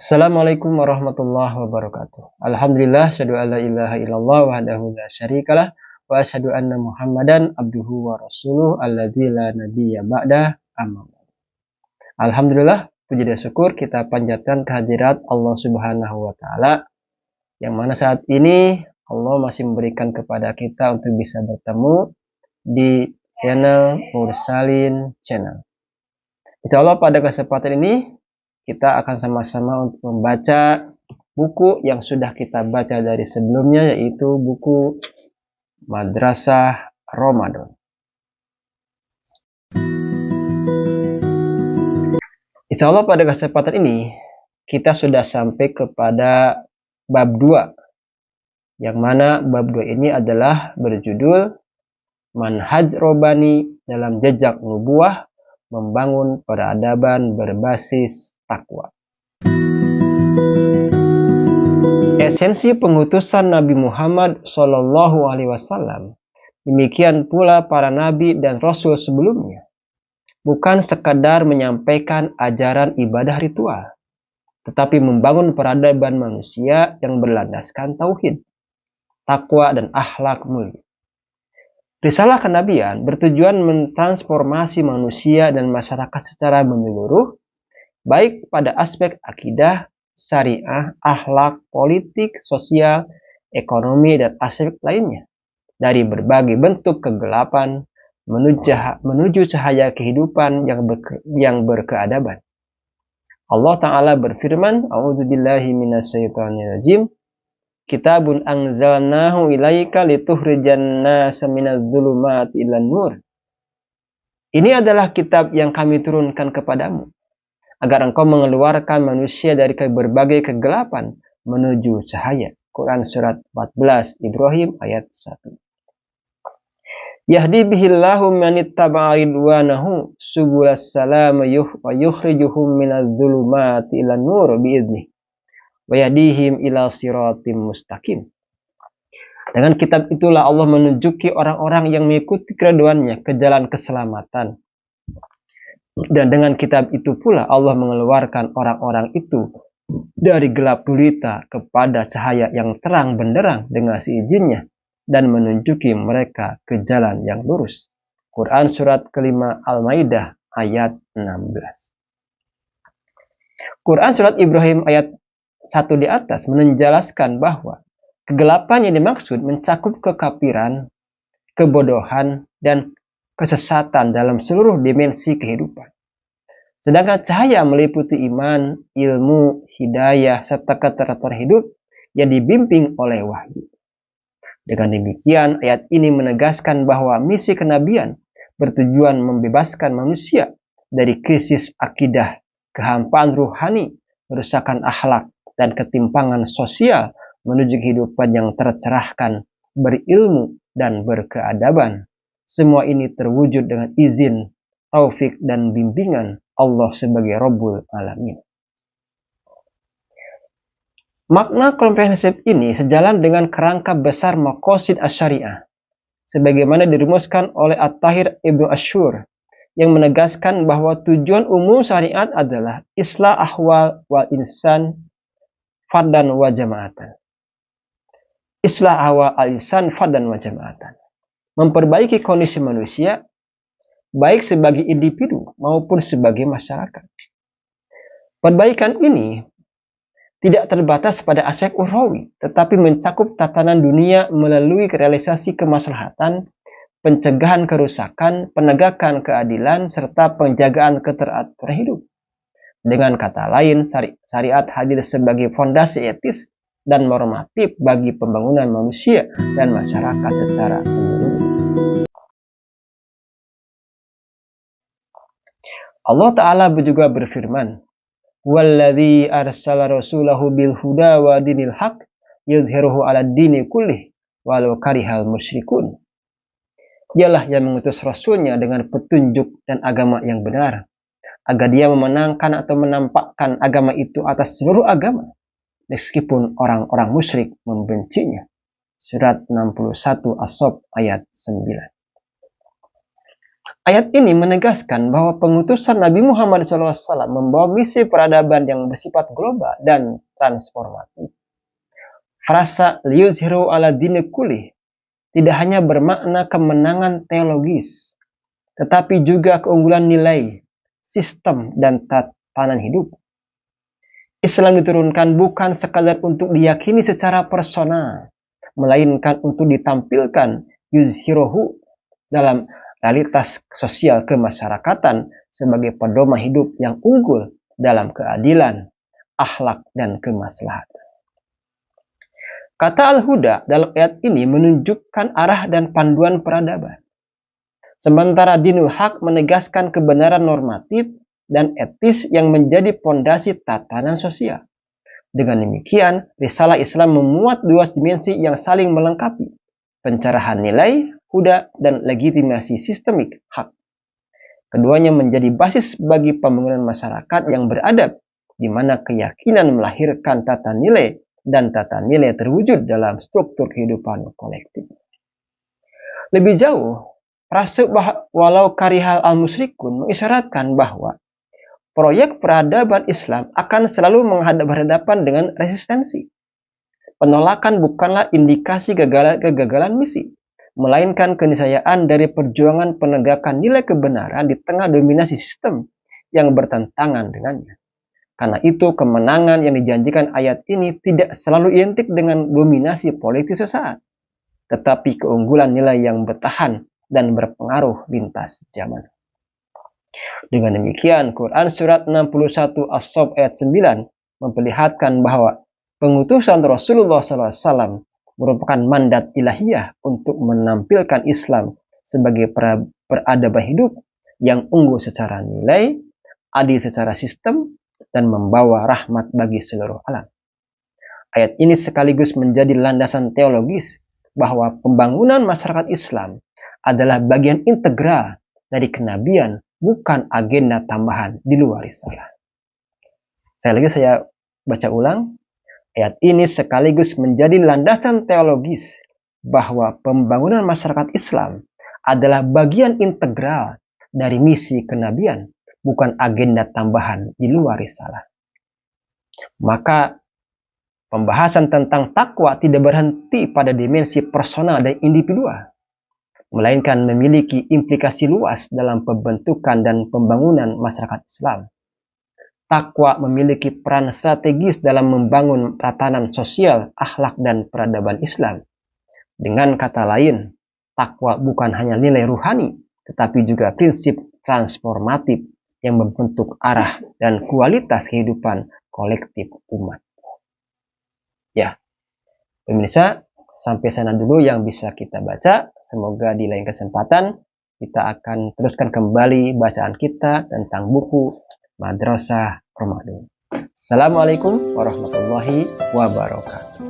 Assalamualaikum warahmatullahi wabarakatuh. Alhamdulillah, asyhadu an la ilaha illallah wahdahu la syarikalah wa asyhadu anna Muhammadan abduhu wa rasuluh alladzi la nabiyya ba'da amma. Alhamdulillah, puji dan syukur kita panjatkan kehadirat Allah Subhanahu wa taala yang mana saat ini Allah masih memberikan kepada kita untuk bisa bertemu di channel Mursalin Channel. Insyaallah pada kesempatan ini kita akan sama-sama untuk membaca buku yang sudah kita baca dari sebelumnya, yaitu buku Madrasah Ramadan. Insya Allah pada kesempatan ini kita sudah sampai kepada bab 2, yang mana bab 2 ini adalah berjudul Manhaj Robani dalam Jejak Nubuwah, membangun peradaban berbasis takwa. Esensi pengutusan Nabi Muhammad SAW, demikian pula para nabi dan rasul sebelumnya, bukan sekadar menyampaikan ajaran ibadah ritual, tetapi membangun peradaban manusia yang berlandaskan tauhid, takwa dan akhlak mulia. Risalah kenabian bertujuan mentransformasi manusia dan masyarakat secara menyeluruh, baik pada aspek akidah, syariah, akhlak, politik, sosial, ekonomi, dan aspek lainnya, dari berbagai bentuk kegelapan menuju cahaya kehidupan yang berkeadaban. Allah Ta'ala berfirman, A'udzubillahi minasyaitonirrajim, Kitabun anzalnahu ilaika litukhrijan nasa minadz dzulumati ilan nur. Ini adalah kitab yang kami turunkan kepadamu, agar engkau mengeluarkan manusia dari berbagai kegelapan menuju cahaya. Quran surat 14 Ibrahim ayat 1. Yahdi bihillahu manittaba'a ridwanahu subulas salam wa yukhrijuhum minadz dzulumati ilan nur biidznih wa yahdihim ila siratim mustaqim. Dengan kitab itulah Allah menunjuki orang-orang yang mengikuti keriduannya ke jalan keselamatan. Dan dengan kitab itu pula Allah mengeluarkan orang-orang itu dari gelap gulita kepada cahaya yang terang benderang dengan seizinnya, dan menunjuki mereka ke jalan yang lurus. Quran surat kelima Al-Maidah ayat 16. Quran surat Ibrahim ayat 1 di atas menjelaskan bahwa kegelapan yang dimaksud mencakup kekafiran, kebodohan, dan kesesatan dalam seluruh dimensi kehidupan. Sedangkan cahaya meliputi iman, ilmu, hidayah, serta keteraturan hidup yang dibimbing oleh wahyu. Dengan demikian, ayat ini menegaskan bahwa misi kenabian bertujuan membebaskan manusia dari krisis akidah, kehampaan ruhani, kerusakan akhlak, dan ketimpangan sosial menuju kehidupan yang tercerahkan, berilmu, dan berkeadaban. Semua ini terwujud dengan izin, taufik, dan bimbingan Allah sebagai Rabbul Alamin. Makna komprehensif ini sejalan dengan kerangka besar maqasid asy-syariah, sebagaimana dirumuskan oleh At-Tahir Ibnu Asyur, yang menegaskan bahwa tujuan umum syariat adalah islah ahwal wal insan fardan wa jama'atan. Islah ahwal al-insan fardan wa jama'atan. Memperbaiki kondisi manusia, baik sebagai individu maupun sebagai masyarakat. Perbaikan ini tidak terbatas pada aspek ukhrawi, tetapi mencakup tatanan dunia melalui realisasi kemaslahatan, pencegahan kerusakan, penegakan keadilan, serta penjagaan keteraturan hidup. Dengan kata lain, syariat hadir sebagai fondasi etis dan normatif bagi pembangunan manusia dan masyarakat secara menyeluruh. Allah Ta'ala juga berfirman, Walladzi arsala rasulahu bil huda wa dinil haq yudhiruhu 'alad dini kullih walau karihal musyrikun. Dialah yang mengutus rasulnya dengan petunjuk dan agama yang benar, agar dia memenangkan atau menampakkan agama itu atas seluruh agama, meskipun orang-orang musyrik membencinya. Surat 61 As-Saff ayat 9. Ayat ini menegaskan bahwa pengutusan Nabi Muhammad SAW membawa misi peradaban yang bersifat global dan transformatif. Frasa liyuzhiru ala dini kulih tidak hanya bermakna kemenangan teologis, tetapi juga keunggulan nilai, sistem, dan tatanan hidup. Islam diturunkan bukan sekadar untuk diyakini secara personal, melainkan untuk ditampilkan yuzhiruhu dalam realitas sosial kemasyarakatan sebagai pedoman hidup yang unggul dalam keadilan, akhlak, dan kemaslahatan. Kata Al-Huda dalam ayat ini menunjukkan arah dan panduan peradaban. Sementara Dinul Haq menegaskan kebenaran normatif dan etis yang menjadi pondasi tatanan sosial. Dengan demikian, risalah Islam memuat dua dimensi yang saling melengkapi, pencerahan nilai, huda, dan legitimasi sistemik hak. Keduanya menjadi basis bagi pembangunan masyarakat yang beradab, di mana keyakinan melahirkan tata nilai dan tata nilai terwujud dalam struktur kehidupan kolektif. Lebih jauh, frase walau karihal al-musyrikun mengisyaratkan bahwa proyek peradaban Islam akan selalu berhadapan dengan resistensi. Penolakan bukanlah indikasi kegagalan misi, melainkan keniscayaan dari perjuangan penegakan nilai kebenaran di tengah dominasi sistem yang bertentangan dengannya. Karena itu, kemenangan yang dijanjikan ayat ini tidak selalu identik dengan dominasi politik sesaat, tetapi keunggulan nilai yang bertahan dan berpengaruh lintas zaman. Dengan demikian, Quran Surat 61 As-Sof ayat 9 memperlihatkan bahwa pengutusan Rasulullah SAW merupakan mandat ilahiyah untuk menampilkan Islam sebagai peradaban hidup yang unggul secara nilai, adil secara sistem, dan membawa rahmat bagi seluruh alam. Ayat ini sekaligus menjadi landasan teologis bahwa pembangunan masyarakat Islam adalah bagian integral dari kenabian, bukan agenda tambahan di luar risalah. Saya baca ulang. Ayat ini sekaligus menjadi landasan teologis bahwa pembangunan masyarakat Islam adalah bagian integral dari misi kenabian, bukan agenda tambahan di luar risalah. Maka pembahasan tentang takwa tidak berhenti pada dimensi personal dan individual, melainkan memiliki implikasi luas dalam pembentukan dan pembangunan masyarakat Islam. Takwa memiliki peran strategis dalam membangun tatanan sosial, akhlak, dan peradaban Islam. Dengan kata lain, takwa bukan hanya nilai ruhani, tetapi juga prinsip transformatif yang membentuk arah dan kualitas kehidupan kolektif umat. Ya, pemirsa, sampai sana dulu yang bisa kita baca. Semoga di lain kesempatan kita akan teruskan kembali bacaan kita tentang buku Madrasah Ramadan. Assalamualaikum warahmatullahi wabarakatuh.